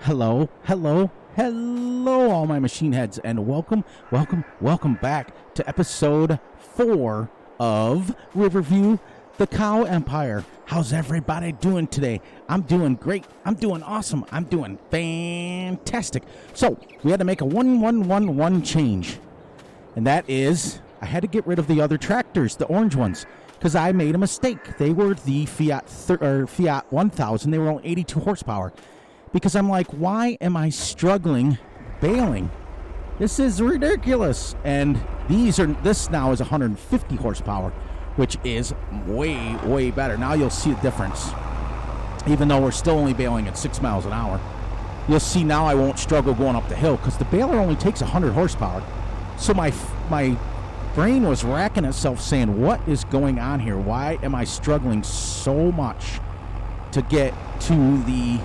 Hello, hello, hello, all my machine heads, and welcome back to episode 4 of Riverview, the Cow Empire. How's everybody doing today? I'm doing great. I'm doing awesome. I'm doing fantastic. So, we had to make a 1111 change, and that is I had to get rid of the other tractors, the orange ones, because I made a mistake. They were the Fiat 1000. They were only 82 horsepower. Because I'm like, why am I struggling baling? This is ridiculous. And this now is 150 horsepower, which is way, way better. Now you'll see a difference. Even though we're still only baling at 6 miles an hour, you'll see now I won't struggle going up the hill because the baler only takes 100 horsepower. So my brain was racking itself saying, what is going on here? Why am I struggling so much to get to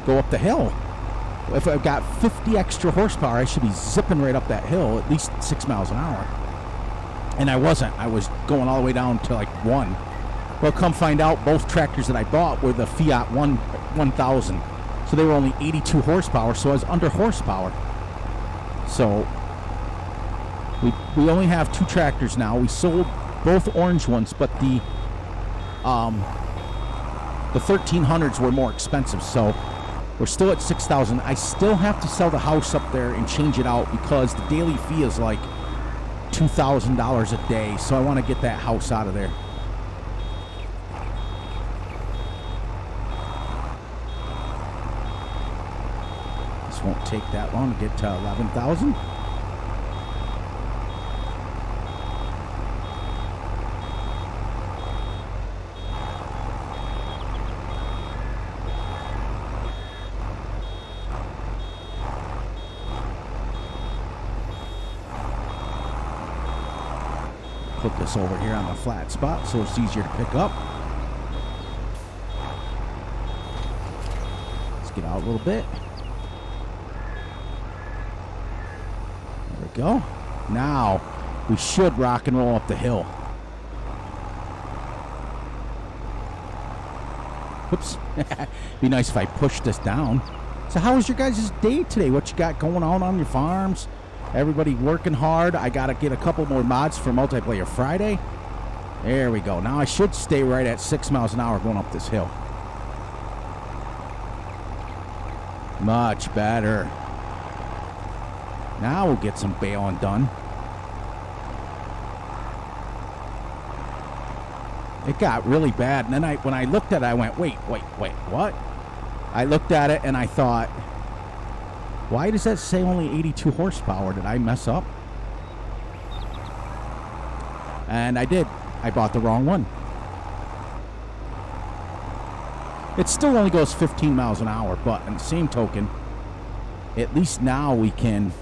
go up the hill? If I've got 50 extra horsepower, I should be zipping right up that hill at least 6 miles an hour. And I wasn't. I was going all the way down to like 1. Well, come find out, both tractors that I bought were the Fiat 1000. So they were only 82 horsepower, so I was under horsepower. So we only have 2 tractors now. We sold both orange ones, but the 1300s were more expensive, so we're still at 6,000. I still have to sell the house up there and change it out because the daily fee is like $2,000 a day. So I want to get that house out of there. This won't take that long to get to 11,000. Put this over here on the flat spot so it's easier to pick up. Let's get out a little bit. There we go. Now we should rock and roll up the hill. Whoops. Be nice if I pushed this down. So how was your guys' day today? What you got going on your farms? Everybody working hard. I got to get a couple more mods for Multiplayer Friday. There we go. Now I should stay right at 6 miles an hour going up this hill. Much better. Now we'll get some baling done. It got really bad. And then when I looked at it, I went, wait, what? I looked at it and I thought, why does that say only 82 horsepower? Did I mess up? And I did. I bought the wrong one. It still only goes 15 miles an hour, but in the same token, at least now we can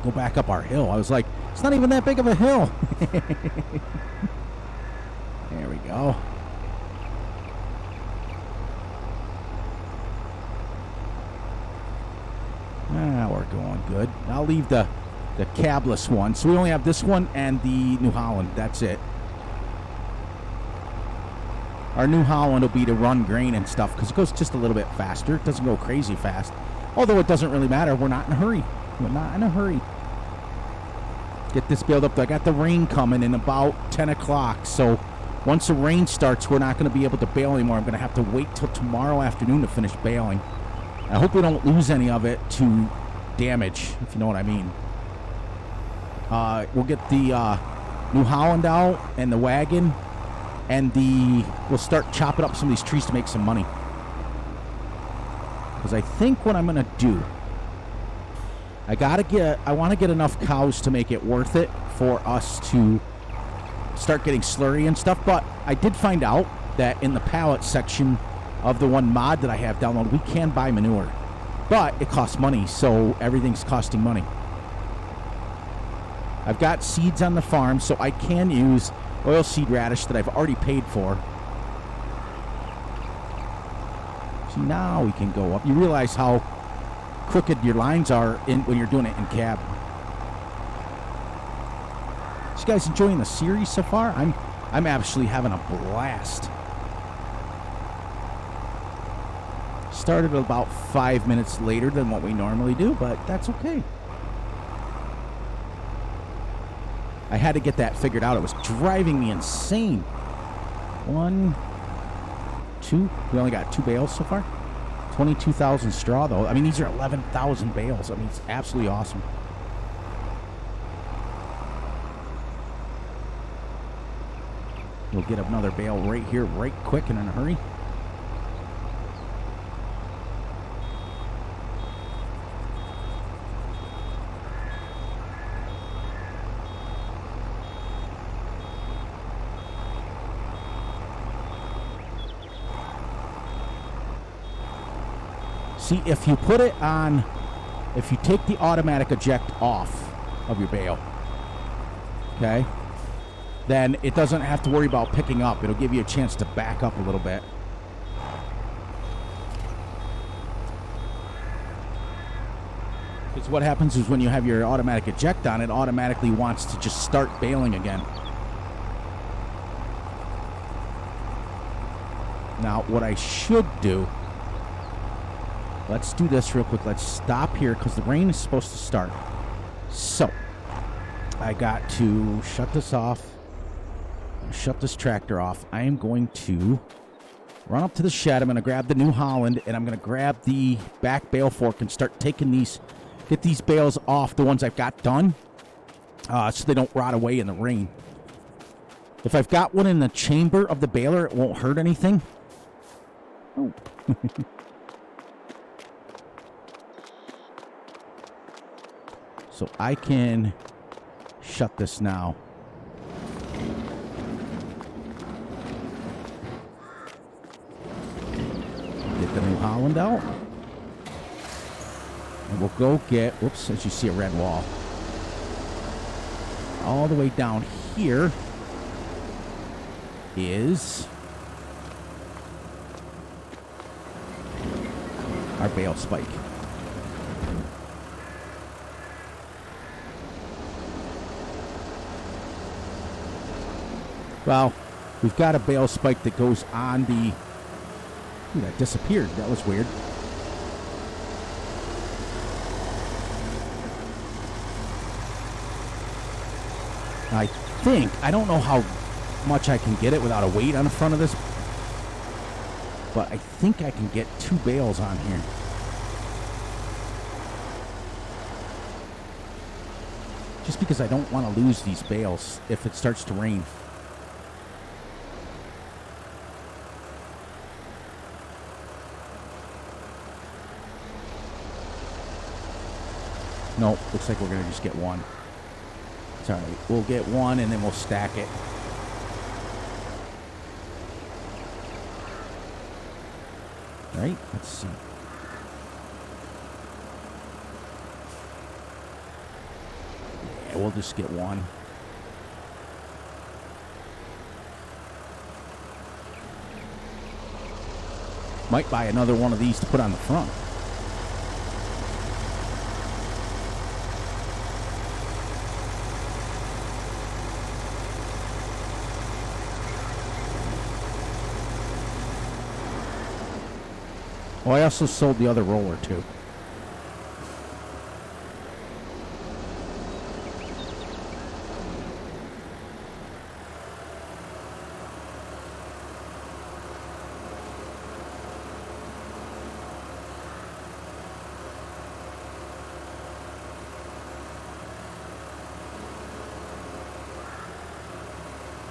go back up our hill. I was like, it's not even that big of a hill. There we go. We're going good. I'll leave the cabless one. So we only have this one and the New Holland. That's it. Our New Holland will be to run grain and stuff because it goes just a little bit faster. It doesn't go crazy fast. Although it doesn't really matter. We're not in a hurry. We're not in a hurry. Get this build up. I got the rain coming in about 10 o'clock. So once the rain starts, we're not going to be able to bale anymore. I'm going to have to wait till tomorrow afternoon to finish baling. I hope we don't lose any of it to damage, if you know what I mean. We'll get the New Holland out and the wagon, and we'll start chopping up some of these trees to make some money. Because I think what I'm gonna do, I want to get enough cows to make it worth it for us to start getting slurry and stuff. But I did find out that in the pallet section of the one mod that I have downloaded, we can buy manure, but it costs money, so everything's costing money. I've got seeds on the farm, so I can use oilseed radish that I've already paid for. So now we can go up. You realize how crooked your lines are when you're doing it in cab. So you guys enjoying the series so far? I'm actually having a blast. Started about 5 minutes later than what we normally do, but that's okay. I had to get that figured out. It was driving me insane. 1, 2. We only got 2 bales so far. 22,000 straw, though. I mean, these are 11,000 bales. I mean, it's absolutely awesome. We'll get another bale right here, right quick and in a hurry. See, if you put it on, if you take the automatic eject off of your bale, okay, then it doesn't have to worry about picking up. It'll give you a chance to back up a little bit. Because what happens is when you have your automatic eject on, it automatically wants to just start baling again. Now, what I should do, let's do this real quick. Let's stop here because the rain is supposed to start. So, I got to shut this off. Shut this tractor off. I am going to run up to the shed. I'm going to grab the New Holland, and I'm going to grab the back bale fork and start taking these, get these bales off, the ones I've got done, so they don't rot away in the rain. If I've got one in the chamber of the baler, it won't hurt anything. Oh. So I can shut this now. Get the New Holland out. And we'll go get, whoops, as you see a red wall. All the way down here is our bale spike. Well, we've got a bale spike that goes on the... Ooh, that disappeared. That was weird. I think, I don't know how much I can get it without a weight on the front of this, but I think I can get 2 bales on here. Just because I don't want to lose these bales if it starts to rain. Nope, looks like we're going to just get one. It's all right. We'll get one and then we'll stack it. All right, let's see. Yeah, we'll just get one. Might buy another one of these to put on the front. Oh, I also sold the other roller, too.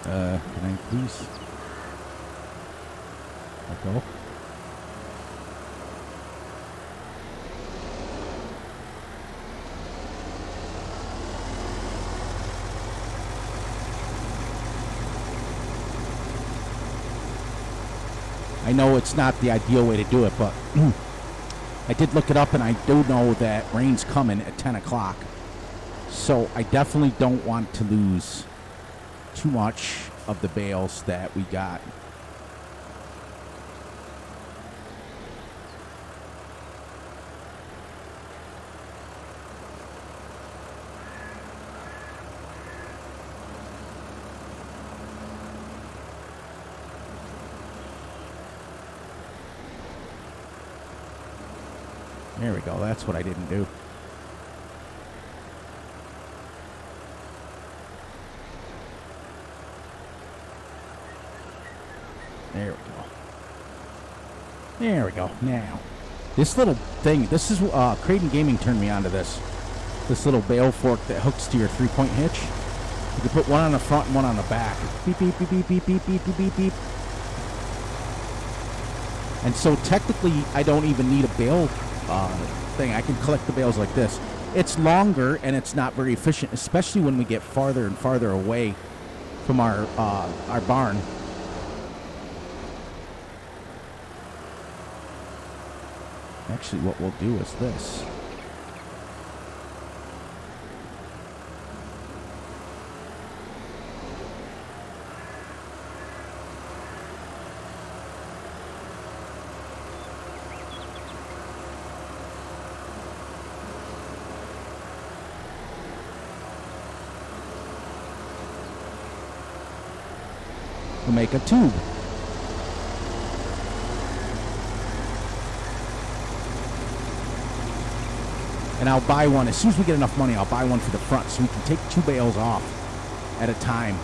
Can I please let go? I know it's not the ideal way to do it, but I did look it up, and I do know that rain's coming at 10 o'clock. So I definitely don't want to lose too much of the bales that we got. There we go. That's what I didn't do. There we go. There we go. Now, this little thing, this is, Creighton Gaming turned me onto this. This little bale fork that hooks to your 3-point hitch. You can put one on the front and one on the back. Beep, beep, beep, beep, beep, beep, beep, beep, beep, beep. And so technically, I don't even need a bale thing. I can collect the bales like this. It's longer and it's not very efficient, especially when we get farther and farther away from our barn. Actually, what we'll do is this. We'll make a tube. And I'll buy one. As soon as we get enough money, I'll buy one for the front so we can take 2 bales off at a time.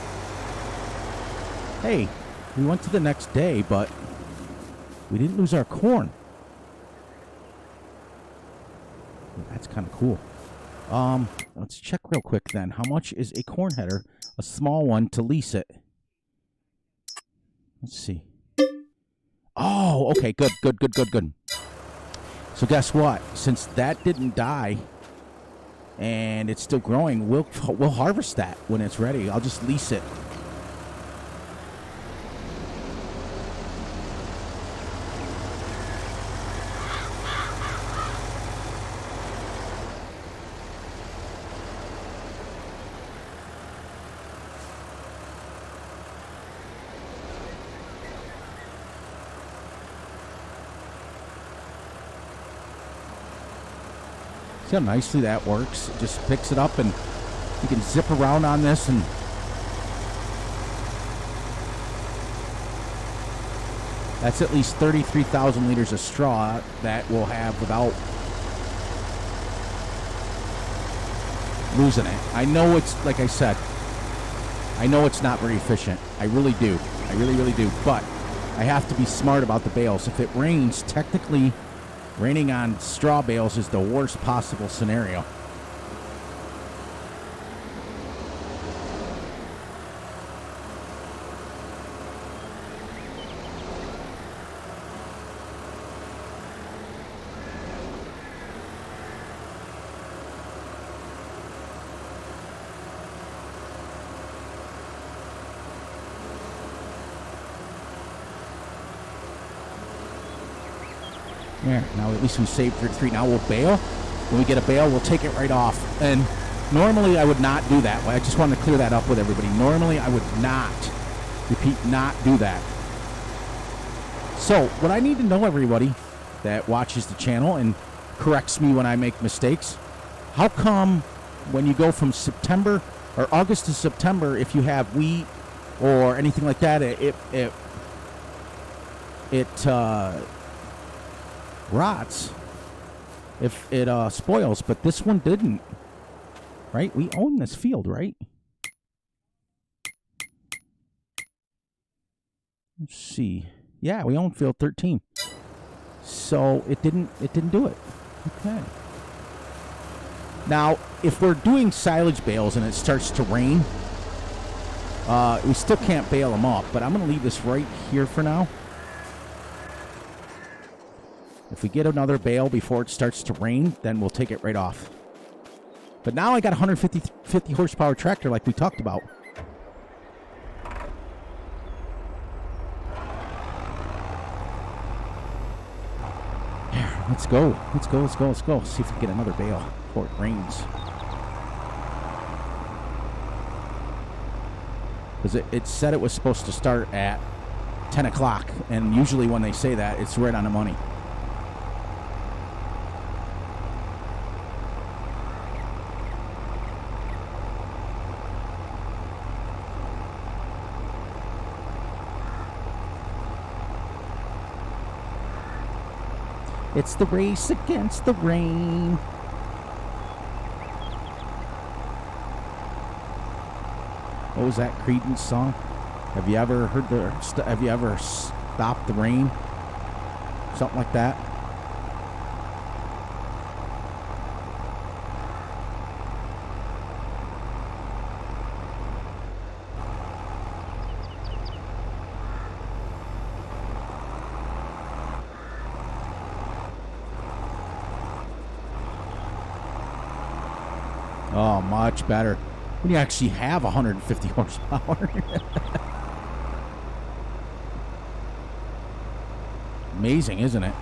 Hey, we went to the next day, but we didn't lose our corn. That's kind of cool. Let's check real quick then. How much is a corn header, a small one, to lease it? Let's see. Oh, okay, good. So guess what? Since that didn't die and it's still growing, we'll harvest that when it's ready. I'll just lease it. See how nicely that works? It just picks it up and you can zip around on this, and that's at least 33,000 liters of straw that we'll have without losing it. I know it's, like I said, I know it's not very efficient. I really do. I really do. But I have to be smart about the bales. If it rains, technically raining on straw bales is the worst possible scenario. There, now at least we saved 33. Now we'll bale. When we get a bale, we'll take it right off. And normally I would not do that. I just wanted to clear that up with everybody. Normally I would not, repeat, not do that. So what I need to know, everybody that watches the channel and corrects me when I make mistakes, how come when you go from September or August to September, if you have wheat or anything like that, it rots, if it spoils, but this one didn't, right? We own this field, right? Let's see. Yeah, we own field 13, so it didn't do it. Okay. Now, if we're doing silage bales and it starts to rain, we still can't bale them up, but I'm going to leave this right here for now. If we get another bale before it starts to rain, then we'll take it right off. But now I got a 150 horsepower tractor like we talked about. Here, let's go. See if we can get another bale before it rains. Because it said it was supposed to start at 10 o'clock. And usually when they say that, it's right on the money. It's the race against the rain. What was that Creedence song? Have you ever heard have you ever stopped the rain? Something like that. Oh, much better. When you actually have 150 horsepower. Amazing, isn't it?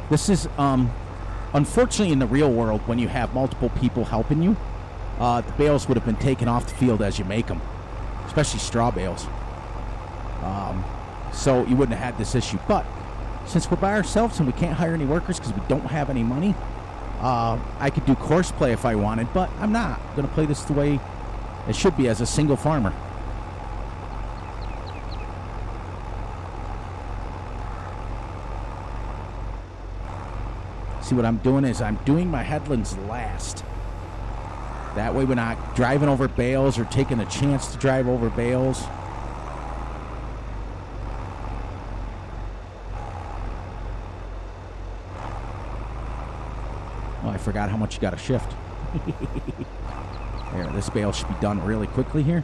This is, unfortunately, in the real world, when you have multiple people helping you, the bales would have been taken off the field as you make them, especially straw bales. So you wouldn't have had this issue. But since we're by ourselves and we can't hire any workers because we don't have any money, I could do course play if I wanted, but I'm not going to play this the way it should be as a single farmer. See, what I'm doing is I'm doing my headlands last. That way we're not driving over bales or taking a chance to drive over bales. Oh, I forgot how much you got to shift. There, this bale should be done really quickly here.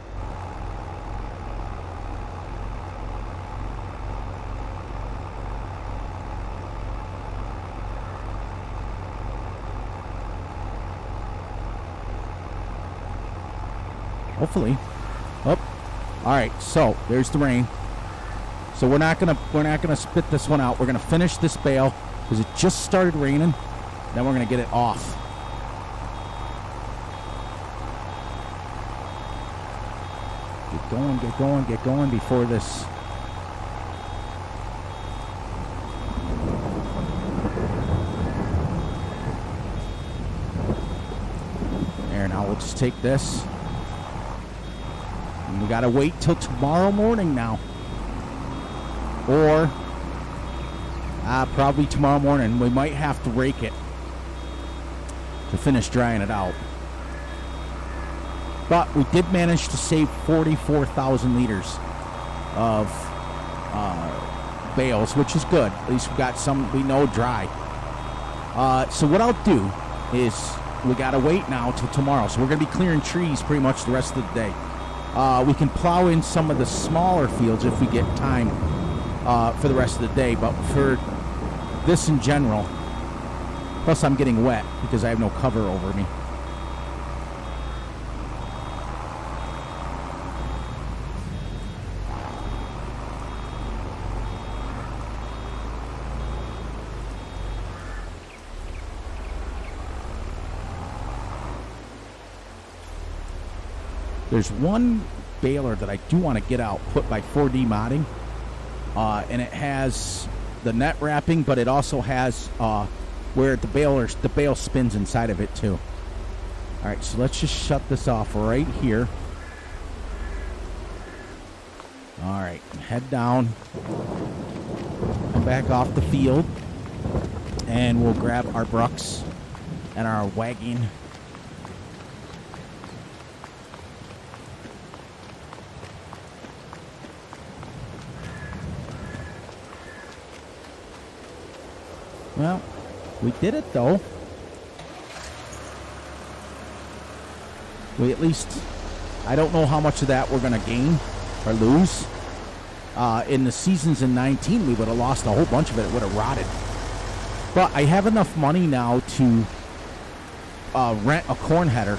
Hopefully. Oh, all right. So there's the rain. So we're not gonna spit this one out. We're gonna finish this bale because it just started raining. Then we're gonna get it off. Get going before this. There, now we'll just take this. And we gotta wait till tomorrow morning now. Or probably tomorrow morning. We might have to rake it to finish drying it out. But we did manage to save 44,000 liters of bales, which is good. At least we got some we know dry. So what I'll do is we got to wait now till tomorrow. So we're going to be clearing trees pretty much the rest of the day. We can plow in some of the smaller fields if we get time for the rest of the day. But for this in general, plus I'm getting wet because I have no cover over me. There's one baler that I do want to get out, put by 4D modding, and it has the net wrapping, but it also has where the bale spins inside of it too. All right, so let's just shut this off right here. All right, head down, come back off the field, and we'll grab our brucks and our wagon. Well, we did it though. We at least, I don't know how much of that we're going to gain or lose. In the seasons in 19, we would have lost a whole bunch of it. It would have rotted. But I have enough money now to rent a corn header.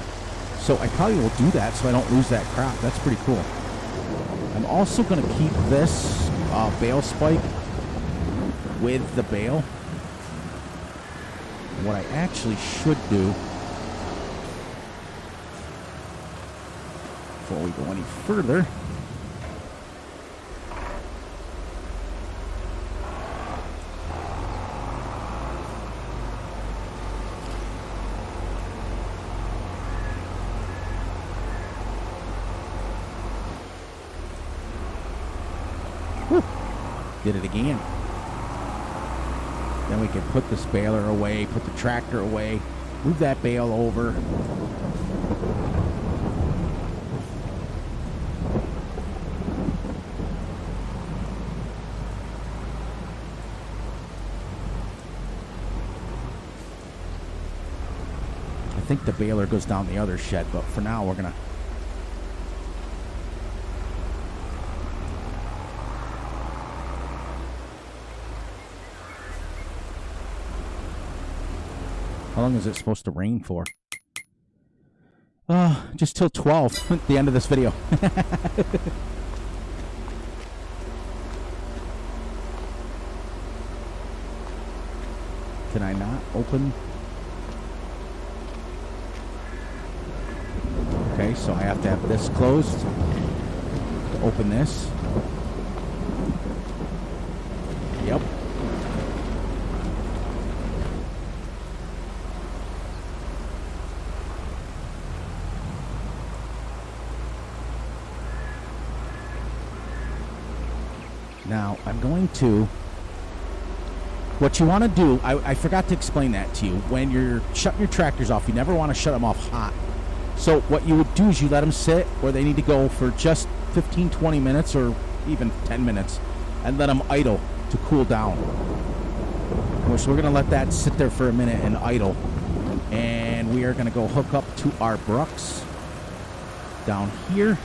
So I probably will do that so I don't lose that crop. That's pretty cool. I'm also going to keep this bale spike with the bale. What I actually should do before we go any further Whew. Did it again. Then we can put this baler away, put the tractor away, move that bale over. I think the baler goes down the other shed, but for now we're gonna How long is it supposed to rain for? Just till 12 at the end of this video. Can I not open? Okay, so I have to have this closed to open this. Yep. Now, I'm going to... What you want to do, I forgot to explain that to you. When you're shutting your tractors off, you never want to shut them off hot. So what you would do is you let them sit where they need to go for just 15, 20 minutes or even 10 minutes and let them idle to cool down. So we're going to let that sit there for a minute and idle. And we are going to go hook up to our brucks down here.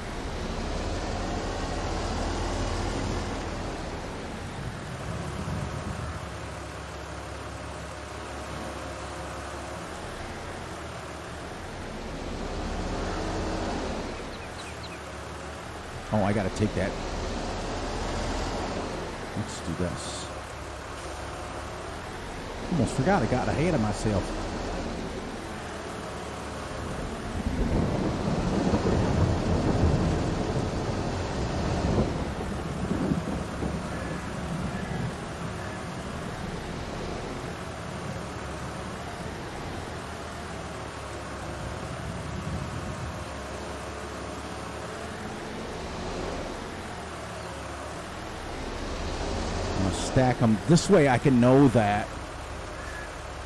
Oh, I gotta take that. Let's do this. Almost forgot I got ahead of myself. Stack them this way. I can know that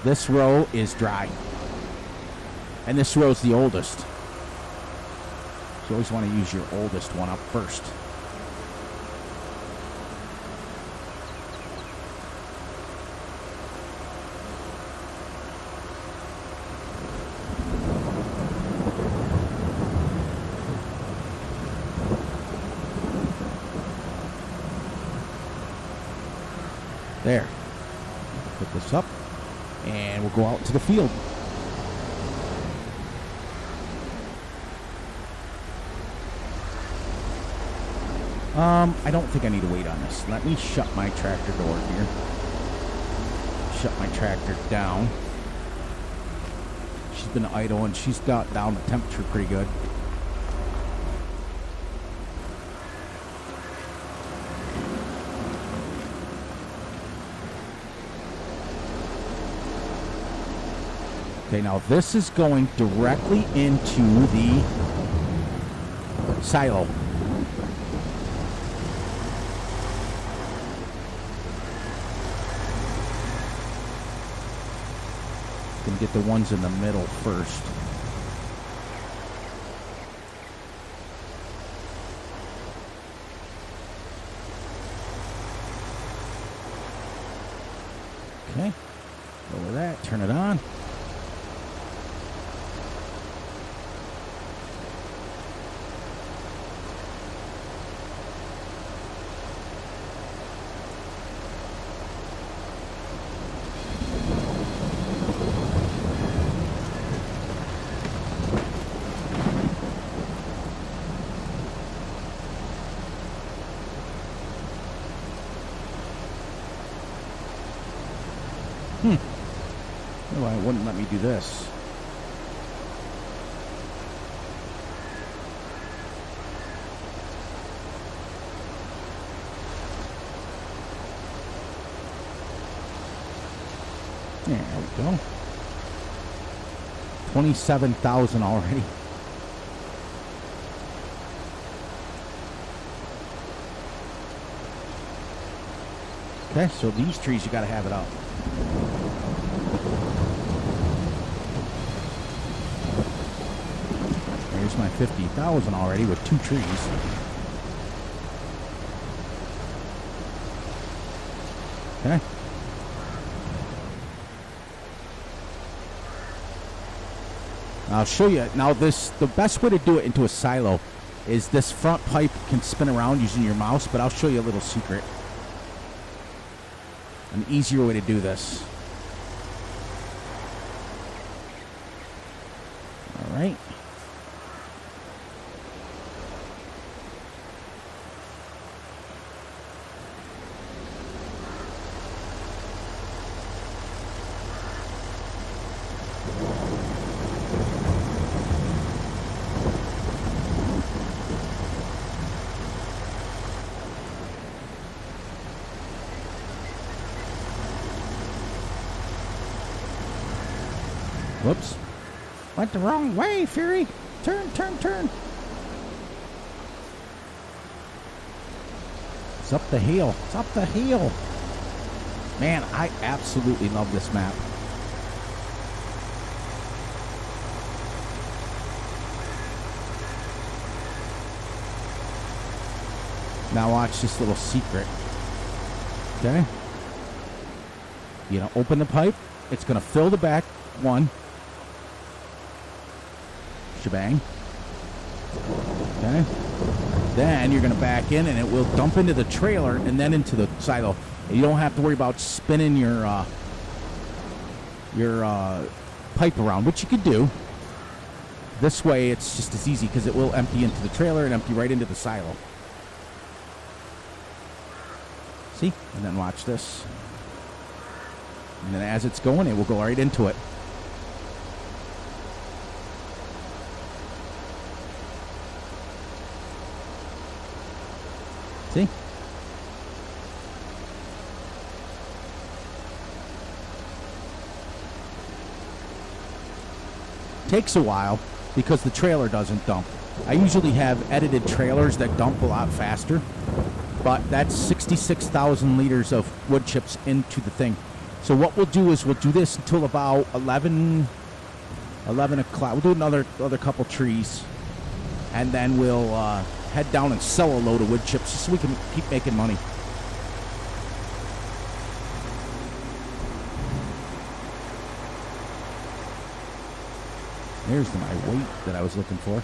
this row is dry and this row is the oldest, so you always want to use your oldest one up first. There. Put this up, and we'll go out to the field. I don't think I need to wait on this. Let me shut my tractor door here. Shut my tractor down. She's been idle, and she's got down the temperature pretty good. Okay, now this is going directly into the silo. Gonna get the ones in the middle first. Okay, lower that, turn it on. Why it wouldn't let me do this? There we go. 27,000 already. Okay, so these trees, you got to have it up. There's my 50,000 already with 2 trees. Okay. I'll show you. Now, the best way to do it into a silo is this front pipe can spin around using your mouse, but I'll show you a little secret. An easier way to do this. All right. Whoops. Went the wrong way, Fury. Turn, turn, turn. It's up the hill. It's up the hill. Man, I absolutely love this map. Now watch this little secret. Okay? You know, open the pipe. It's going to fill the back one. Shebang. Okay. Then you're going to back in and it will dump into the trailer and then into the silo. And you don't have to worry about spinning your pipe around, which you could do. This way it's just as easy because it will empty into the trailer and empty right into the silo. See? And then watch this. And then as it's going, it will go right into it. See? Takes a while because the trailer doesn't dump. I usually have edited trailers that dump a lot faster, but that's 66,000 liters of wood chips into the thing. So what we'll do is we'll do this until about 11 o'clock. We'll do another couple trees, and then we'll head down and sell a load of wood chips so we can keep making money. There's my weight that I was looking for.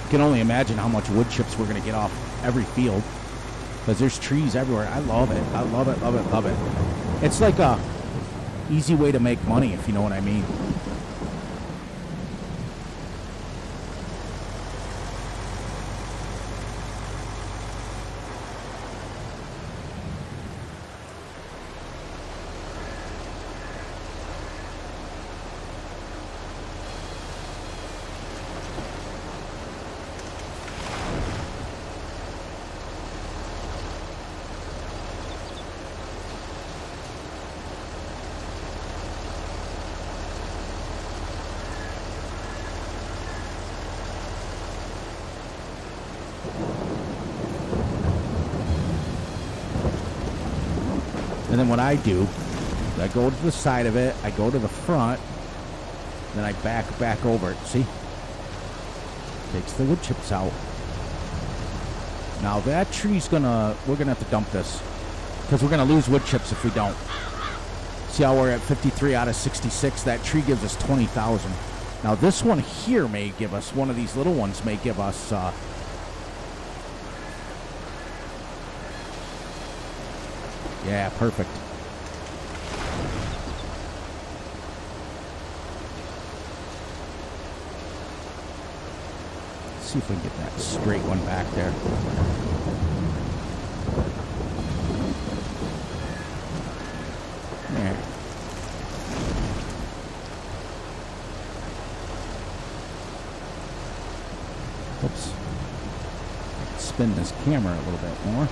You can only imagine how much wood chips we're going to get off every field because there's trees everywhere. I love it. I love it, love it, love it. It's like a easy way to make money, if you know what I mean. And then what I do, I go to the side of it, I go to the front, then I back over it. See? Takes the wood chips out. Now that tree's we're gonna have to dump this because we're gonna lose wood chips if we don't. See how we're at 53 out of 66? That tree gives us 20,000. Now this one here may give us, one of these little ones may give us, yeah, perfect. Let's see if we can get that straight one back there. There. Oops. Spin this camera a little bit more.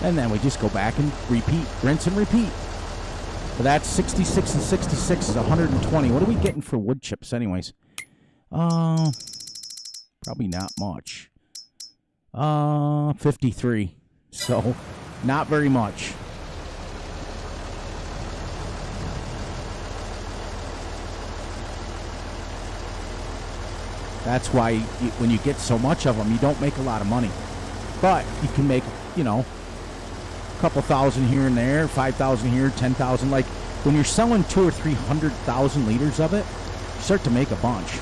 And then we just go back and repeat, rinse and repeat. But that's 66 and 66 is 120. What are we getting for wood chips anyways? Probably not much. 53. So, not very much. That's why when you get so much of them, you don't make a lot of money. But you can make, you know, a couple thousand here and there, 5,000 here, 10,000. Like when you're selling 200,000 or 300,000 liters of it, you start to make a bunch.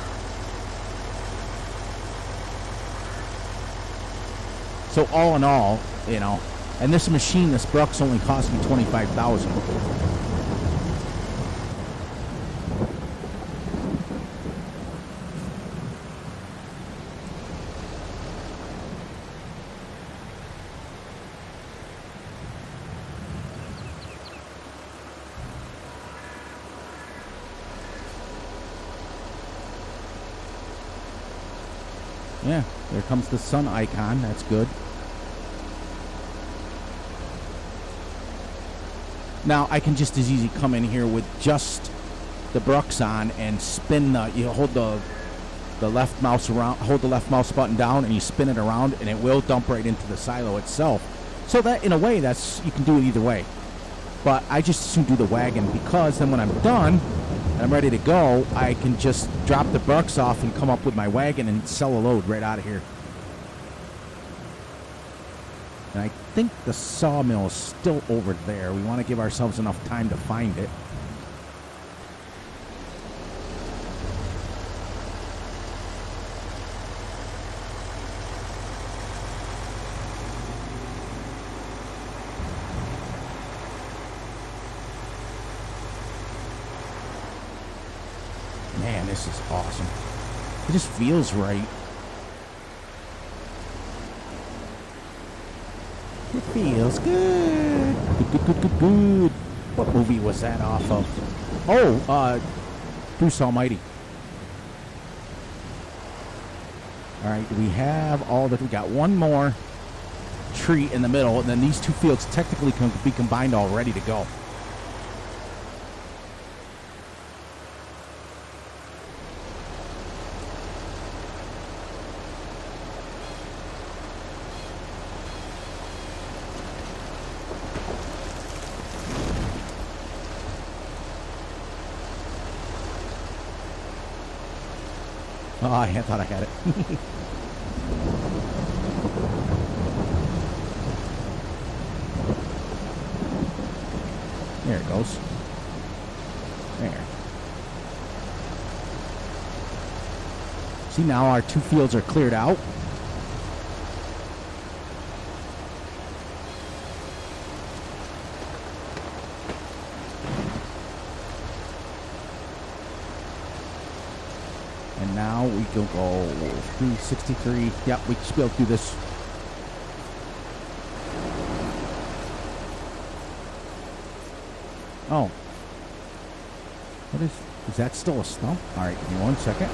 So all in all, you know, and this machine, this Brooks, only cost me $25,000. Yeah, there comes the sun icon. That's good. Now, I can just as easy come in here with just the Brooks on and spin the, you hold the left mouse around, hold the left mouse button down and you spin it around and it will dump right into the silo itself. So that, in a way, that's, you can do it either way. But I just as soon do the wagon because then when I'm done and I'm ready to go, I can just drop the Brooks off and come up with my wagon and sell a load right out of here. And I think the sawmill is still over there. We want to give ourselves enough time to find it. Man, this is awesome. It just feels right. It feels good. Good. What movie was that off of? Oh, Bruce Almighty. All right, we have all that. We got one more tree in the middle, and then these two fields technically can be combined all ready to go. Oh, I thought I had it. There it goes. There. See, now our two fields are cleared out. And now we can go through 63. Yep, we should be able to do this. Oh. What is that still a stump? All right, give me 1 second.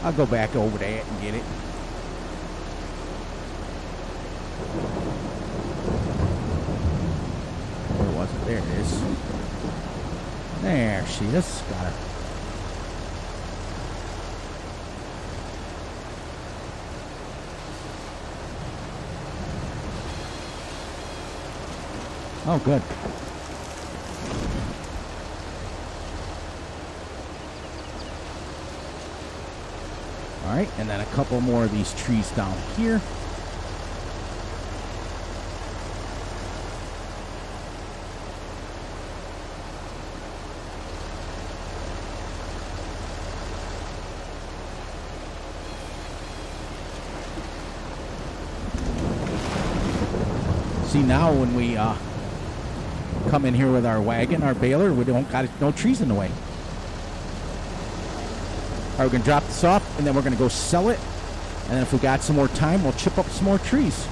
I'll go back over that and get it. Where was it? There it is. There she is. Got her. Oh, good. All right, and then a couple more of these trees down here. See, now when we come in here with our wagon, our baler, we don't got no trees in the way. All right, we're going to drop this off, and then we're going to go sell it. And then if we got some more time, we'll chip up some more trees.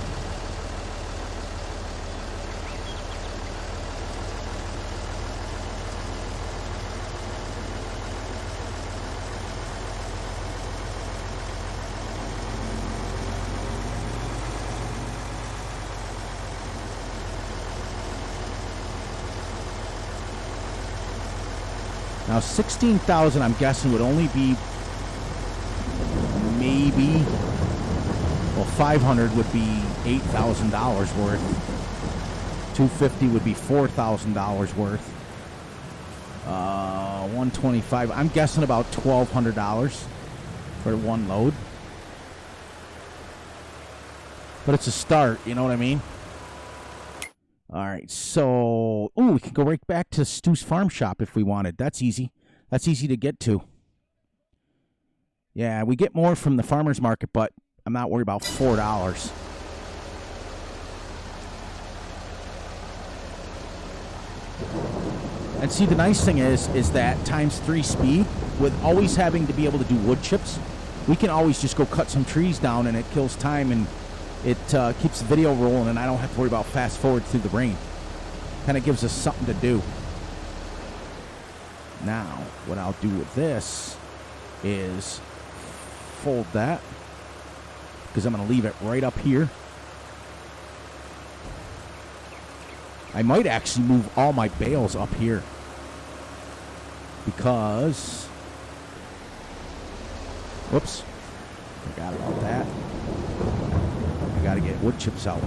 Now 16,000, I'm guessing, would only be maybe, well, 500 would be $8,000 worth. 250 would be $4,000 worth. 125. I'm guessing about $1,200 for one load. But it's a start, you know what I mean? All right, so we can go right back to Stu's farm shop if we wanted. That's easy. That's easy to get to. Yeah, we get more from the farmer's market, but I'm not worried about $4. And see, the nice thing is that times 3 speed, with always having to be able to do wood chips, we can always just go cut some trees down, and it kills time, and it keeps the video rolling, and I don't have to worry about fast forward through the rain. Kind of gives us something to do. Now, what I'll do with this is fold that, because I'm going to leave it right up here. I might actually move all my bales up here, because, whoops, forgot about that. I got to get wood chips out.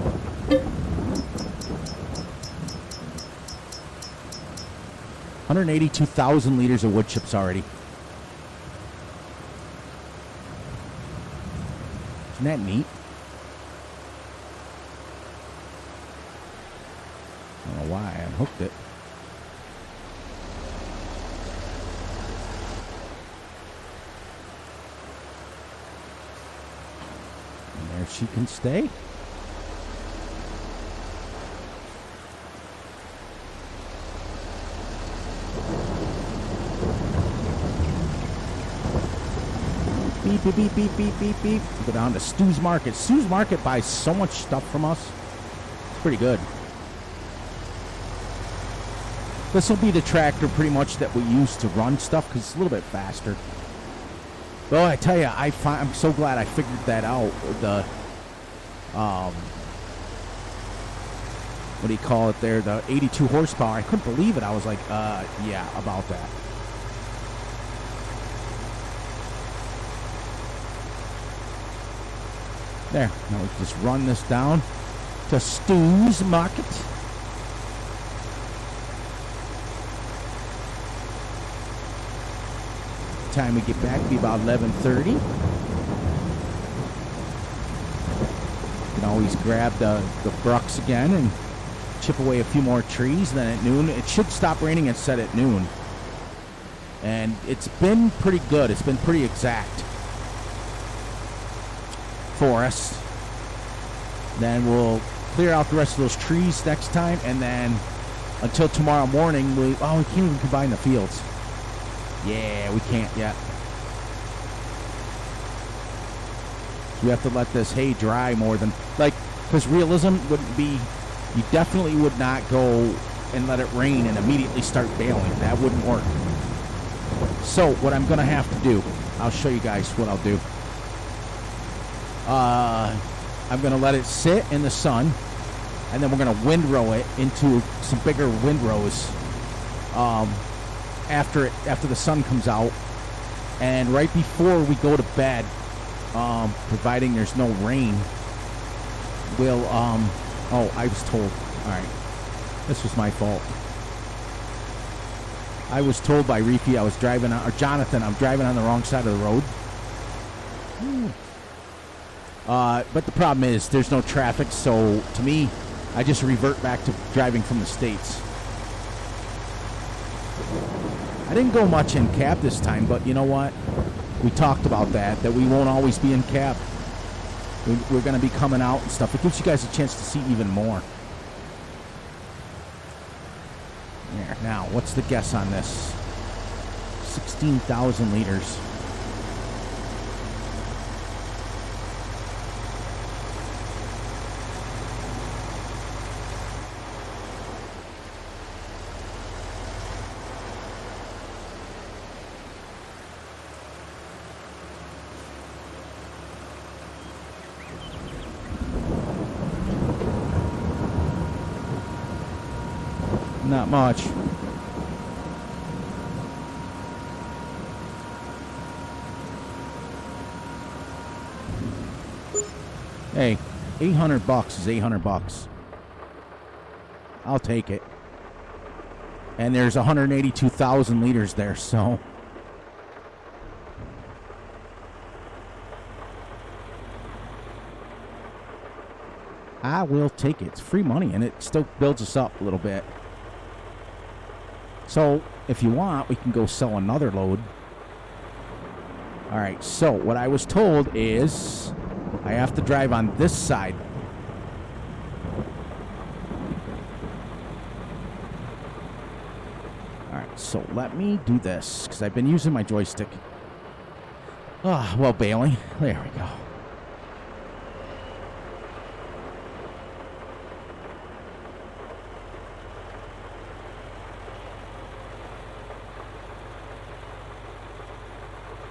$182,000 liters of wood chips already. Isn't that neat? I don't know why I unhooked it. And there she can stay. Beep, beep, beep, beep, beep, beep, beep. Go down to Stu's Market. Stu's Market buys so much stuff from us. It's pretty good. This will be the tractor pretty much that we use to run stuff, because it's a little bit faster. Well, I tell you, I'm so glad I figured that out. The, what do you call it there? The 82 horsepower. I couldn't believe it. I was like, yeah, about that. There. Now we just run this down to Stu's Market. Time we get back, be about 11:30. You can always grab the brucks again and chip away a few more trees. And then at noon, it should stop raining and set at noon. And it's been pretty good. It's been pretty exact for us. Then we'll clear out the rest of those trees next time, and then until tomorrow morning, we can't even combine the fields. Yeah, we can't yet. We have to let this hay dry more than, because realism wouldn't be, you definitely would not go and let it rain and immediately start baling. That wouldn't work. So what I'm going to have to do, I'll show you guys what I'll do. I'm going to let it sit in the sun, and then we're going to windrow it into some bigger windrows after the sun comes out, and right before we go to bed, providing there's no rain, we'll I was told, all right, this was my fault. I was told by Reefy Jonathan, I'm driving on the wrong side of the road. But the problem is there's no traffic, so to me, I just revert back to driving from the States. I didn't go much in cab this time, but you know what? We talked about that we won't always be in cab. We're going to be coming out and stuff. It gives you guys a chance to see even more. There. Now, what's the guess on this? 16,000 liters. Not much. Hey, $800 is $800. I'll take it. And there's 182,000 liters there, so I will take it. It's free money, and it still builds us up a little bit. So, if you want, we can go sell another load. All right, so what I was told is I have to drive on this side. All right, so let me do this, because I've been using my joystick. Ah, well, baling. There we go.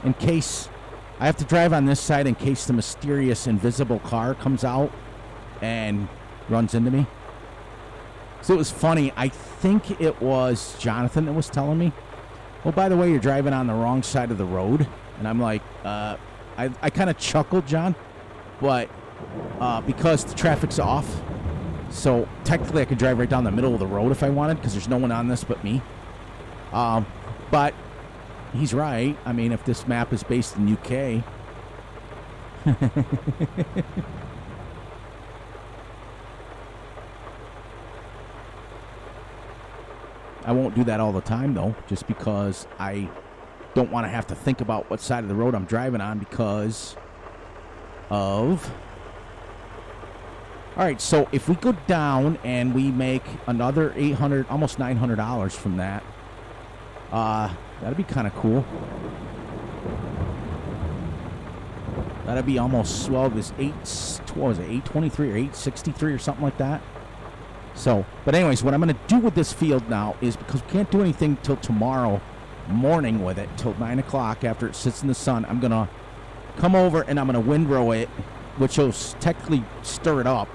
In case I have to drive on this side in case the mysterious invisible car comes out and runs into me. So it was funny. I think it was Jonathan that was telling me, oh, by the way, you're driving on the wrong side of the road. And I'm like, I kind of chuckled, John, but because the traffic's off, so technically I could drive right down the middle of the road if I wanted, because there's no one on this but me. But he's right. I mean, if this map is based in UK. I won't do that all the time, though, just because I don't want to have to think about what side of the road I'm driving on because of... All right, so if we go down and we make another $800, almost $900 from that, that'd be kind of cool. That'd be almost, well, it was 823 or 863 or something like that. So, but anyways, what I'm going to do with this field now is, because we can't do anything till tomorrow morning with it, till 9 o'clock after it sits in the sun, I'm going to come over and I'm going to windrow it, which will technically stir it up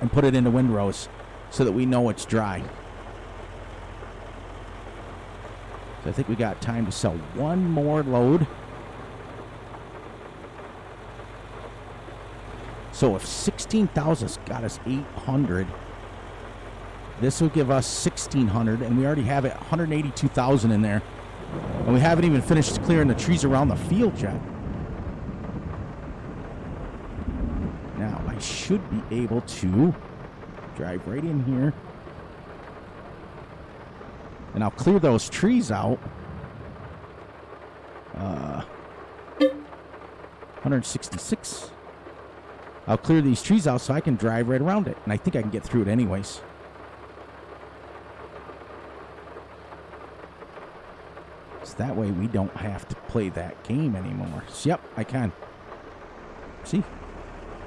and put it into windrows so that we know it's dry. So I think we got time to sell one more load. So if 16,000's got us 800, this will give us 1,600, and we already have it 182,000 in there, and we haven't even finished clearing the trees around the field yet. Now I should be able to drive right in here. And I'll clear those trees out. 166. I'll clear these trees out so I can drive right around it. And I think I can get through it anyways. So that way we don't have to play that game anymore. So, yep, I can. See?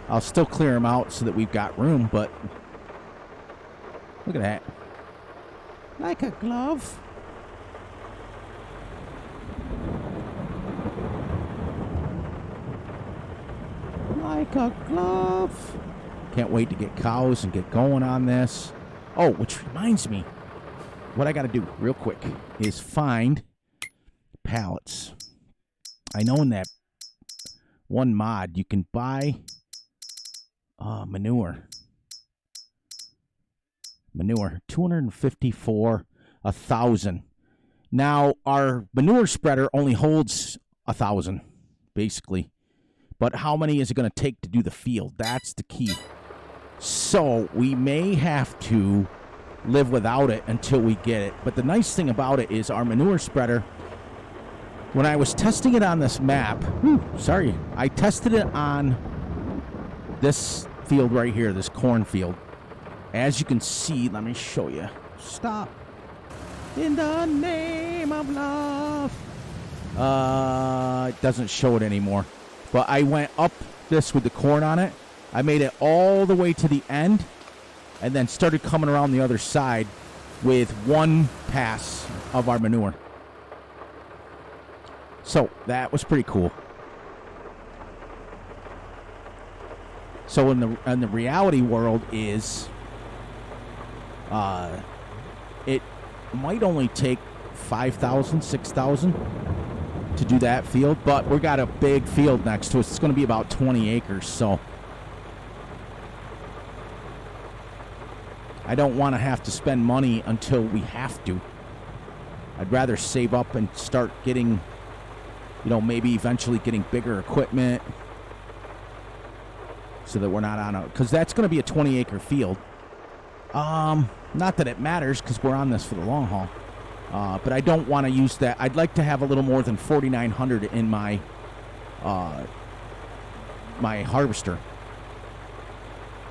I'll still clear them out so that we've got room, but look at that. Like a glove. Like a glove. Can't wait to get cows and get going on this. Oh, which reminds me, what I got to do real quick is find pallets. I know in that one mod you can buy manure. Manure, 254, 1,000. Now, our manure spreader only holds 1,000, basically. But how many is it going to take to do the field? That's the key. So, we may have to live without it until we get it. But the nice thing about it is our manure spreader, when I was testing it on this map, I tested it on this field right here, this cornfield. As you can see, let me show you. Stop. In the name of love. It doesn't show it anymore. But I went up this with the corn on it. I made it all the way to the end. And then started coming around the other side with one pass of our manure. So, that was pretty cool. So, in the reality world is... it might only take 5,000, 6,000 to do that field, but we got a big field next to us. It's going to be about 20 acres, so I don't want to have to spend money until we have to. I'd rather save up and start getting, you know, maybe eventually getting bigger equipment so that we're not on a, because that's going to be a 20-acre field. Not that it matters because we're on this for the long haul. But I don't want to use that. I'd like to have a little more than 4,900 in my my harvester.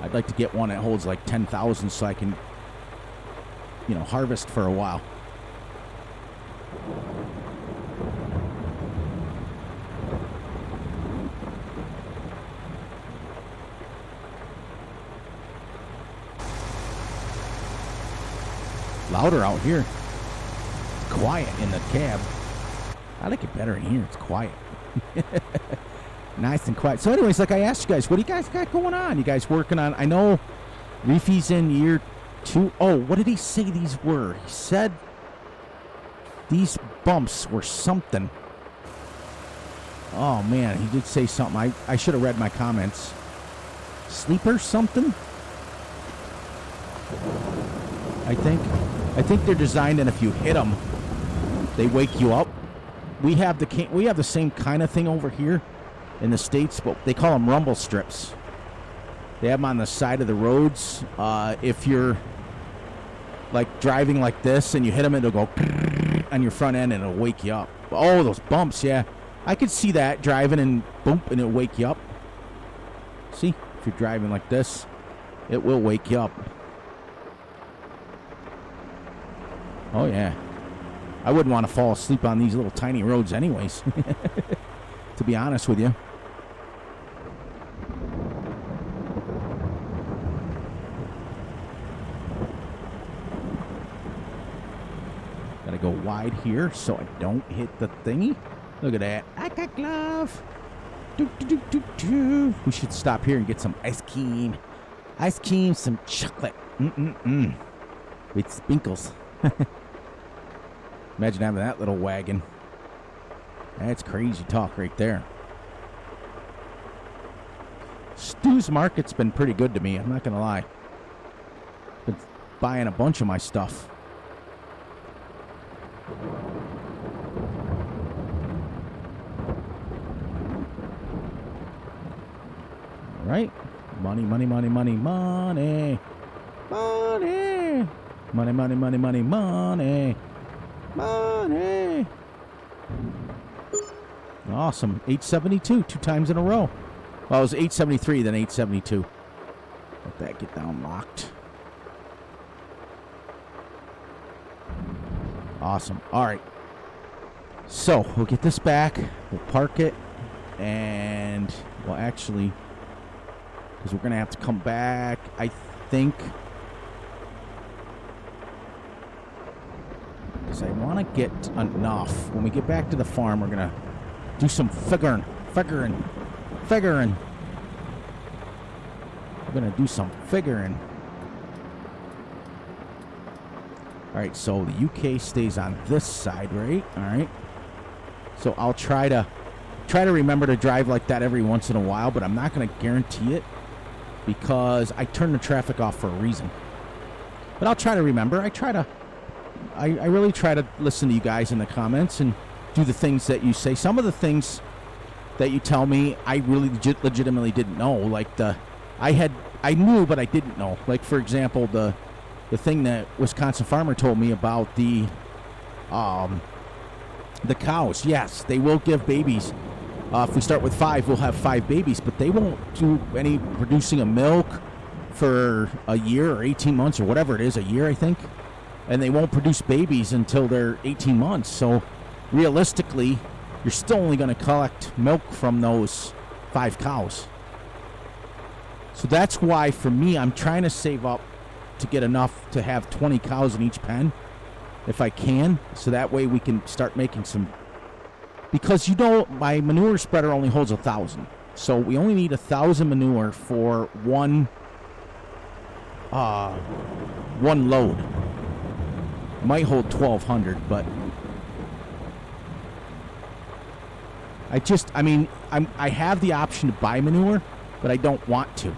I'd like to get one that holds like 10,000 so I can, you know, harvest for a while. Louder out here. Quiet in the cab. I like it better in here. It's quiet. Nice and quiet. So anyways, like I asked you guys, what do you guys got going on? You guys working on, I know Reefy's in year 2. Oh, what did he say these were? He said these bumps were something. Oh man, he did say something. I should have read my comments. Sleeper something? I think they're designed, and if you hit them, they wake you up. We have the same kind of thing over here in the States, but they call them rumble strips. They have them on the side of the roads. If you're like driving like this and you hit them, it'll go on your front end and it'll wake you up. Oh, those bumps, yeah. I could see that driving and boom, and it'll wake you up. See, if you're driving like this, it will wake you up. Oh, yeah. I wouldn't want to fall asleep on these little tiny roads anyways, to be honest with you. Gotta go wide here so I don't hit the thingy. Look at that. I got glove. We should stop here and get some ice cream. Ice cream, some chocolate. With sprinkles. Imagine having that little wagon. That's crazy talk right there. Stu's Market's been pretty good to me, I'm not going to lie. Been buying a bunch of my stuff. All right. Money, money, money, money, money. Money. Money, money, money, money, money. Money. Awesome. 872, 2 times in a row. Well, it was 873, then 872. Let that get down locked. Awesome. All right. So, we'll get this back. We'll park it. And, well, actually, because we're going to have to come back, I think. Because I want to get enough. When we get back to the farm, we're going to do some figuring. We're going to do some figuring. All right, so the UK stays on this side, right? All right. So I'll try to remember to drive like that every once in a while, but I'm not going to guarantee it because I turn the traffic off for a reason. But I'll try to remember. I really try to listen to you guys in the comments and do the things that you say. Some of the things that you tell me, I really legitimately didn't know. Like I knew, but I didn't know. Like, for example, the thing that Wisconsin farmer told me about the cows. Yes, they will give babies. If we start with 5, we'll have 5 babies, but they won't do any producing of milk for a year or 18 months or whatever it is, a year, I think. And they won't produce babies until they're 18 months. So realistically, you're still only going to collect milk from those 5 cows. So that's why, for me, I'm trying to save up to get enough to have 20 cows in each pen, if I can. So that way we can start making some... Because, you know, my manure spreader only holds 1,000. So we only need 1,000 manure for one load. It might hold 1,200, but... I have the option to buy manure, but I don't want to.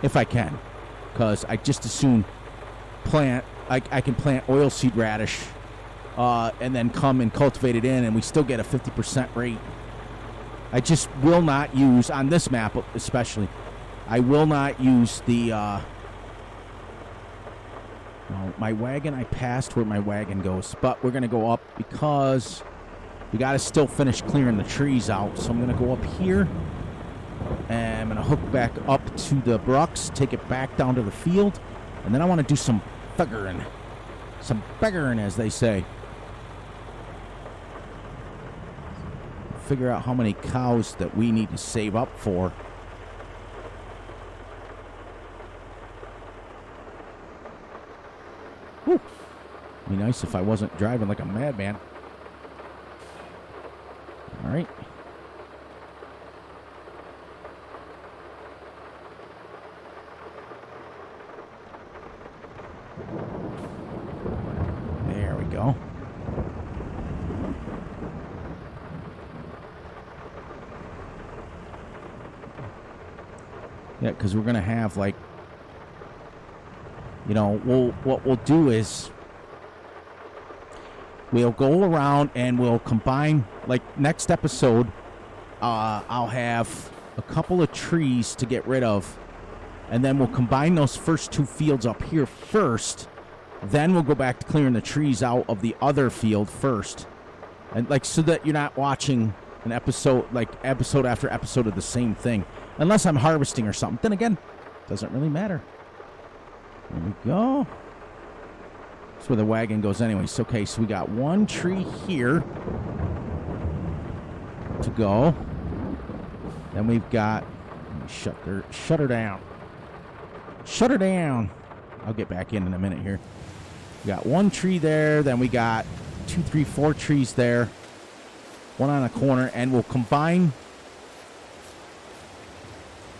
if I can, because I just as soon plant. I can plant oilseed radish, and then come and cultivate it in, and we still get a 50% rate. I just will not use on this map, especially. I will not use the. No, my wagon. I passed where my wagon goes, but we're gonna go up because we got to still finish clearing the trees out. So I'm gonna go up here. And I'm going to hook back up to the brucks, take it back down to the field, and then I want to do some figuring. Some figuring, as they say. Figure out how many cows that we need to save up for. Whew. It'd be nice if I wasn't driving like a madman. All right. Go. Yeah, because we're gonna have like, you know, what we'll do is we'll go around and we'll combine. Like next episode, I'll have a couple of trees to get rid of, and then we'll combine those first two fields up here first. Then we'll go back to clearing the trees out of the other field first. And like so that you're not watching an episode, like episode after episode of the same thing. Unless I'm harvesting or something. Then again, doesn't really matter. There we go. That's where the wagon goes anyways. Okay, so we got one tree here to go. Then we've got, shut her down. Shut her down. I'll get back in a minute here. We got one tree there, then we got 2, 3, 4 trees there, one on a corner, and we'll combine.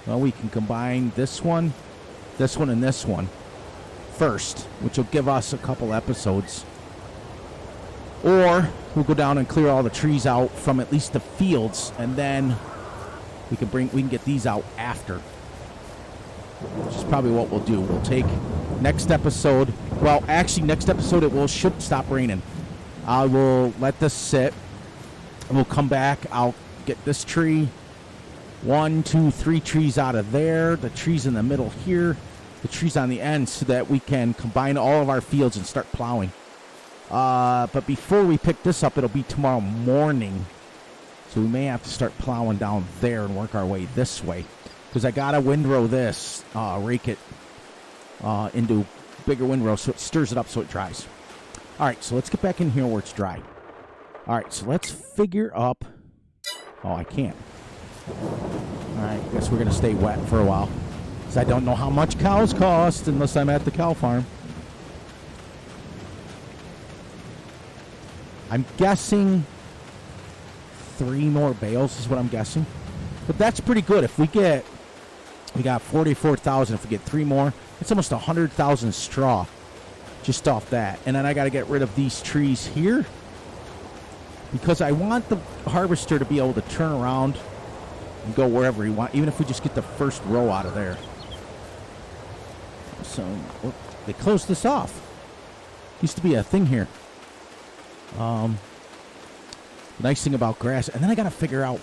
Well, we can combine this one, and this one first, which will give us a couple episodes. Or we'll go down and clear all the trees out from at least the fields, and then we can get these out after. Which is probably what we'll do. We'll take next episode. Well, actually, next episode should stop raining. I will let this sit, and we'll come back. I'll get this tree, 1, 2, 3 trees out of there. The trees in the middle here, the trees on the end, so that we can combine all of our fields and start plowing. But before we pick this up, it'll be tomorrow morning, so we may have to start plowing down there and work our way this way. Because I got to windrow this, rake it into bigger windrow so it stirs it up so it dries. All right, so let's get back in here where it's dry. All right, so let's figure up. Oh, I can't. All right, I guess we're going to stay wet for a while. Because I don't know how much cows cost unless I'm at the cow farm. I'm guessing 3 more bales is what I'm guessing. But that's pretty good. If we got 44,000. If we get 3 more, it's almost 100,000 straw just off that. And then I got to get rid of these trees here because I want the harvester to be able to turn around and go wherever he wants, even if we just get the first row out of there. So they closed this off. Used to be a thing here. The nice thing about grass, and then I got to figure out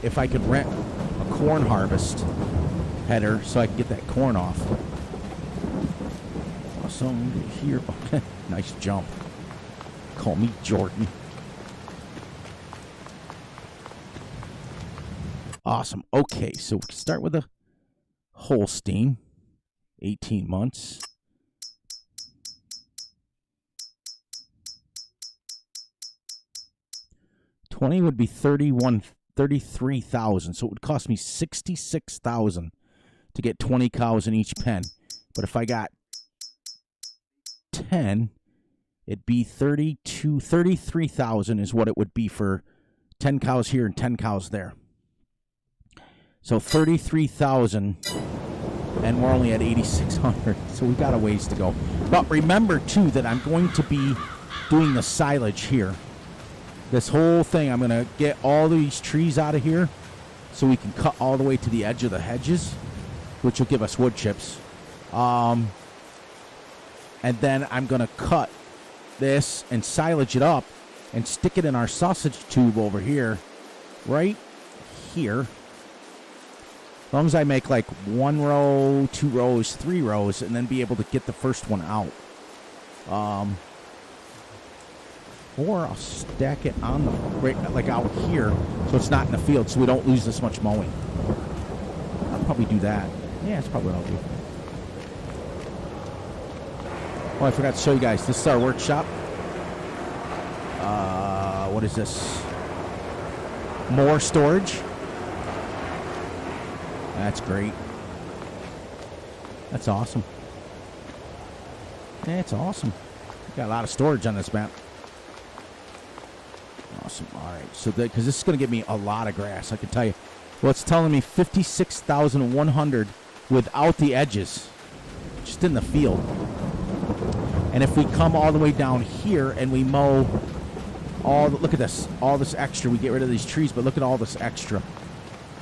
if I could rent a corn harvest header so I can get that corn off. Awesome here. Nice jump. Call me Jordan. Awesome. Okay, so we can start with a Holstein. 18 months. $20 would be 33,000. So it would cost me 66,000 to get 20 cows in each pen. But if I got 10, it'd be 33,000 is what it would be for 10 cows here and 10 cows there. So 33,000, and we're only at 8,600. So we got a ways to go. But remember too that I'm going to be doing the silage here. This whole thing, I'm going to get all these trees out of here so we can cut all the way to the edge of the hedges. which will give us wood chips. And then I'm going to cut this and silage it up and stick it in our sausage tube over here, right here. As long as I make like 1 row, 2 rows, 3 rows, and then be able to get the first one out. Or I'll stack it on the, right, like out here, so it's not in the field, so we don't lose this much mowing. I'll probably do that. Yeah, that's probably what I'll do. Oh, I forgot to show you guys. This is our workshop. What is this? More storage. That's great. That's awesome. That's awesome. Got a lot of storage on this map. Awesome. All right. So, because this is going to give me a lot of grass, I can tell you. Well, it's telling me 56,100 without the edges, just in the field. And if we come all the way down here and we mow look at this, all this extra, we get rid of these trees, but look at all this extra.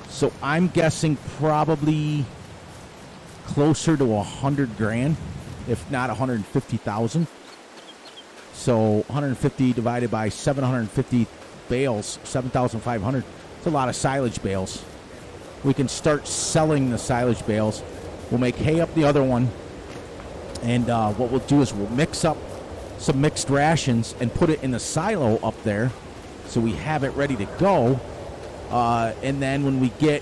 So I'm guessing probably closer to 100 grand, if not 150,000. So 150 divided by 750 bales, 7,500. It's a lot of silage bales. We can start selling the silage bales. We'll make hay up the other one. And what we'll do is we'll mix up some mixed rations and put it in the silo up there so we have it ready to go. And then when we get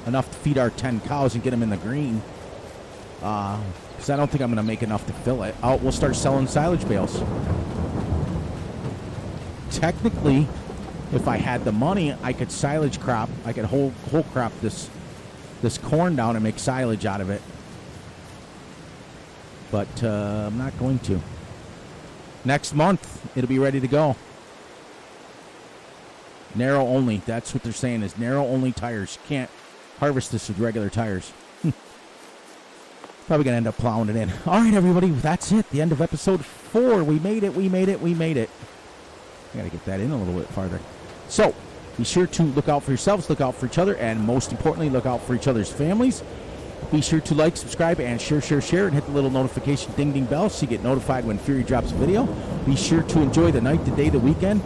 enough to feed our 10 cows and get them in the green, because I don't think I'm going to make enough to fill it, we'll start selling silage bales. Technically, if I had the money, I could silage crop. I could whole crop this corn down and make silage out of it. But I'm not going to. Next month, it'll be ready to go. Narrow only. That's what they're saying is narrow only tires. You can't harvest this with regular tires. Probably going to end up plowing it in. All right, everybody. That's it. The end of episode 4. We made it. We made it. We made it. I got to get that in a little bit farther. So, be sure to look out for yourselves, look out for each other, and most importantly, look out for each other's families. Be sure to like, subscribe, and share, and hit the little notification ding bell so you get notified when Fury drops a video. Be sure to enjoy the night, the day, the weekend,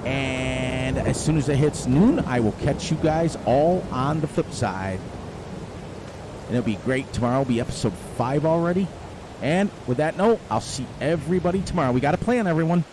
and as soon as it hits noon, I will catch you guys all on the flip side. And it'll be great. Tomorrow will be episode 5 already. And with that note, I'll see everybody tomorrow. We got a plan, everyone.